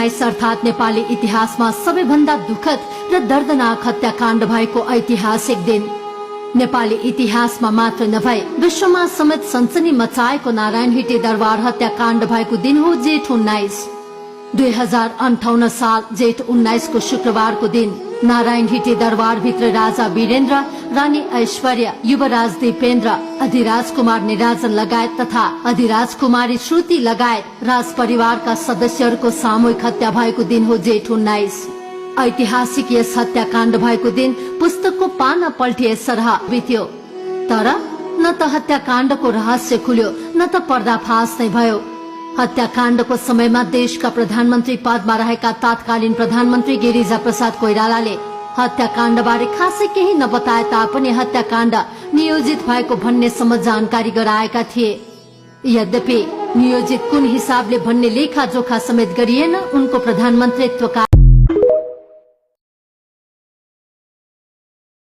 19 अर्थात नेपाली इतिहासमा सबैभन्दा दुखद र दर्दनाक हत्याकाण्ड भएको ऐतिहासिक दिन। नेपाली इतिहासमा मात्र नभई विश्वमा समेत सनसनी मचाएको नारायण हिटे दरबार हत्याकाण्ड भएको दिन हो जेठ 19। 2058 साल जेठ 19 को शुक्रबार को दिन नारायण हिटे दरबार भित्र राजा वीरेन्द्र, रानी ऐश्वर्या, युवराज दीपेन्द्र, अधिराज कुमार निराजन लगायत तथा अधिराज कुमारी श्रुति लगायत राज परिवारका सदस्यहरूको सामूहिक हत्या भएको दिन हो जेठ 19। ऐतिहासिक यस हत्याकाण्ड भएको दिन पुस्तकको पाना पल्टिए सरह बित्यो, तर न त हत्याकाण्डको रहस्य खुल्यो न त पर्दाफास नै भयो। हत्याकाण्डको समयमा देशका प्रधानमन्त्री पदमा रहेका तत्कालीन प्रधानमन्त्री गिरिजा प्रसाद कोइरालाले हत्याकाण्ड बारे खासै केही नबताए तापनि हत्याकाण्ड नियोजित भएको भन्नेसम्म जानकारी गराएका थिए। यद्यपि नियोजित कुन हिसाबले भन्ने लेखाजोखा समेत गरिएन। उनको प्रधानमन्त्रीत्वका